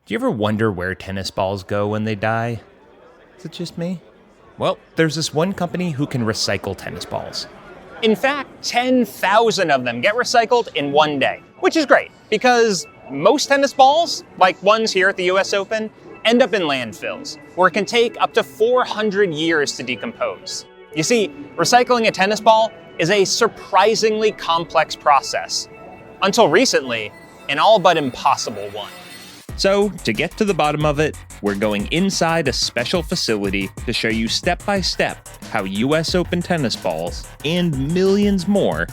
Do you ever wonder where tennis balls go when they die? Is it just me? Well, there's this one company who can recycle tennis balls. In fact, 10,000 of them get recycled in one day, which is great because most tennis balls, like ones here at the US Open, end up in landfills, where it can take up to 400 years to decompose. You see, recycling a tennis ball is a surprisingly complex process. Until recently, an all but impossible one. So, to get to the bottom of it, we're going inside a special facility to show you step by step how US Open tennis balls and millions more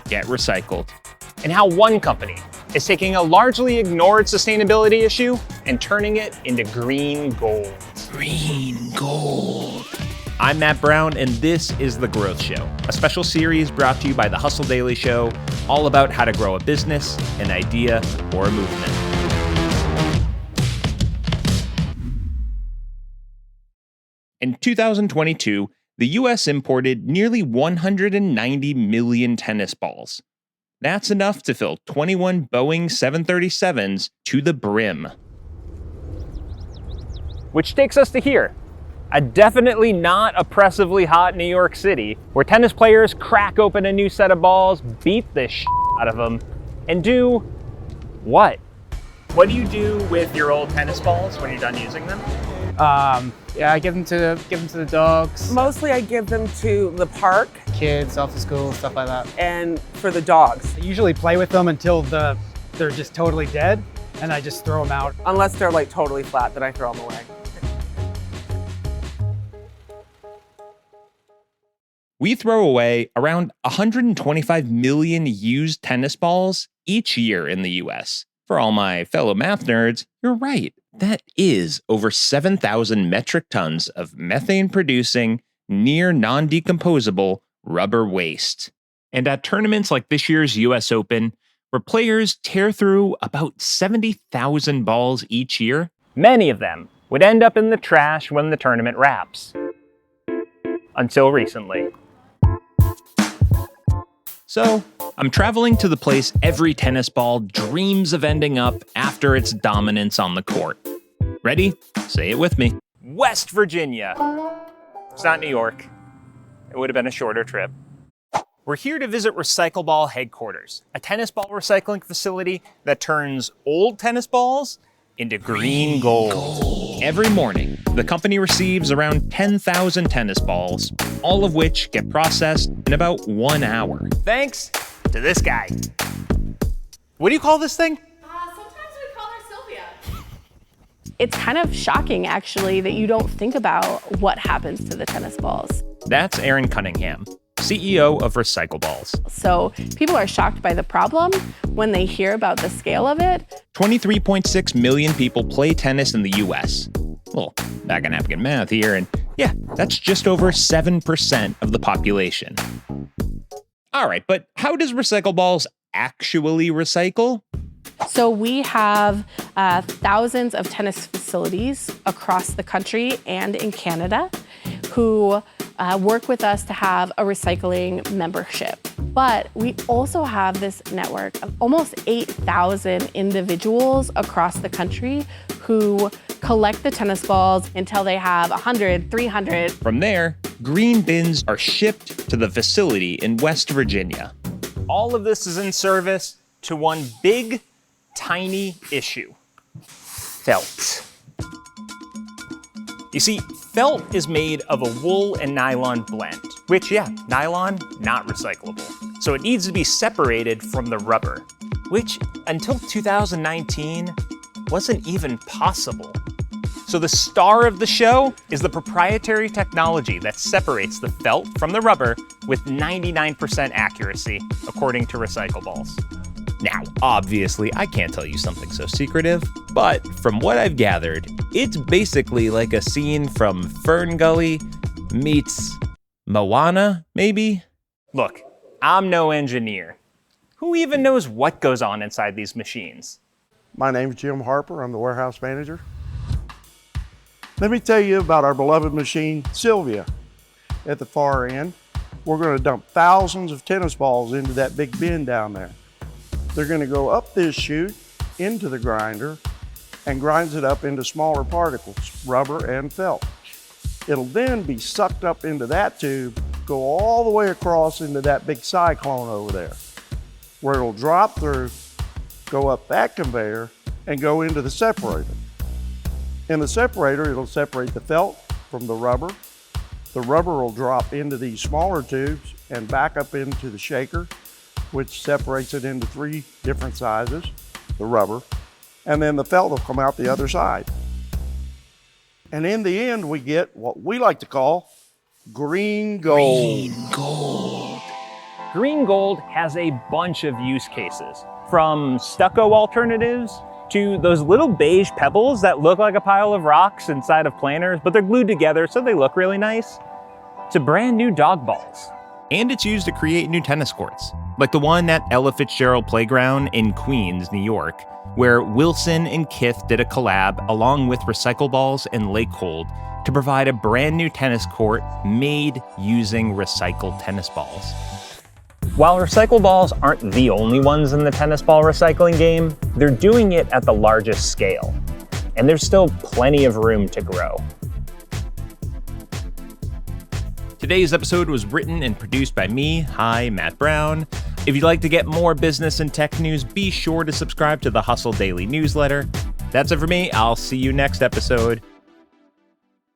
get recycled. And how one company is taking a largely ignored sustainability issue and turning it into green gold. Green gold. I'm Matt Brown, and this is The Growth Show, a special series brought to you by The Hustle Daily Show, all about how to grow a business, an idea, or a movement. In 2022, the US imported nearly 190 million tennis balls. That's enough to fill 21 Boeing 737s to the brim. Which takes us to here, a definitely not oppressively hot New York City, where tennis players crack open a new set of balls, beat the shit out of them, and do what? What do you do with your old tennis balls when you're done using them? I give them to the dogs. Mostly I give them to the park Kids, off to school, stuff like that. and for the dogs, I usually play with them until they're just totally dead, and I just throw them out. unless they're like totally flat, then I throw them away. We throw away around 125 million used tennis balls each year in the US. For all my fellow math nerds, you're right. That is over 7,000 metric tons of methane-producing, near non-decomposable rubber waste. And at tournaments like this year's US Open, where players tear through about 70,000 balls each year, Many of them would end up in the trash when the tournament wraps. Until recently. So, I'm traveling to the place every tennis ball dreams of ending up after its dominance on the court. Ready? Say it with me. West Virginia. It's not New York. It would have been a shorter trip. We're here to visit Recycle Ball headquarters, a tennis ball recycling facility that turns old tennis balls into green gold. Every morning, the company receives around 10,000 tennis balls, all of which get processed in about 1 hour. Thanks to this guy. What do you call this thing? Sometimes we call her Sylvia. It's kind of shocking, actually, that you don't think about what happens to the tennis balls. That's Erin Cunningham, CEO of Recycle Balls. So people are shocked by the problem when they hear about the scale of it. 23.6 million people play tennis in the US. Well, back in napkin math here, and yeah, that's just over 7% of the population. All right, but how does Recycle Balls actually recycle? So we have thousands of tennis facilities across the country and in Canada who work with us to have a recycling membership. But we also have this network of almost 8,000 individuals across the country who collect the tennis balls until they have 100, 300. From there, green bins are shipped to the facility in West Virginia. All of this is in service to one big, tiny issue. Felt. You see, felt is made of a wool and nylon blend, which, nylon, not recyclable. So it needs to be separated from the rubber, which until 2019 wasn't even possible. So the star of the show is the proprietary technology that separates the felt from the rubber with 99% accuracy, according to Recycle Balls. Now, obviously, I can't tell you something so secretive, but from what I've gathered, it's basically like a scene from Fern Gully meets Moana, maybe? Look, I'm no engineer. Who even knows what goes on inside these machines? My name's Jim Harper. I'm the warehouse manager. Let me tell you about our beloved machine, Sylvia. At the far end, we're going to dump thousands of tennis balls into that big bin down there. They're going to go up this chute into the grinder, and grinds it up into smaller particles, rubber and felt. It'll then be sucked up into that tube, go all the way across into that big cyclone over there, where it'll drop through, go up that conveyor, and go into the separator. In the separator, it'll separate the felt from the rubber. The rubber will drop into these smaller tubes and back up into the shaker, which separates it into 3 different sizes, the rubber, and then the felt will come out the other side. And in the end, we get what we like to call green gold. Green gold has a bunch of use cases, from stucco alternatives to those little beige pebbles that look like a pile of rocks inside of planters, but they're glued together so they look really nice, to brand new dog balls. And it's used to create new tennis courts, like the one at Ella Fitzgerald Playground in Queens, New York, where Wilson and Kith did a collab along with Recycle Balls and Lakehold to provide a brand new tennis court made using recycled tennis balls. While recycle balls aren't the only ones in the tennis ball recycling game, they're doing it at the largest scale, and there's still plenty of room to grow. Today's episode was written and produced by me, Matt Brown. If you'd like to get more business and tech news, be sure to subscribe to the Hustle Daily newsletter. That's it for me. I'll see you next episode.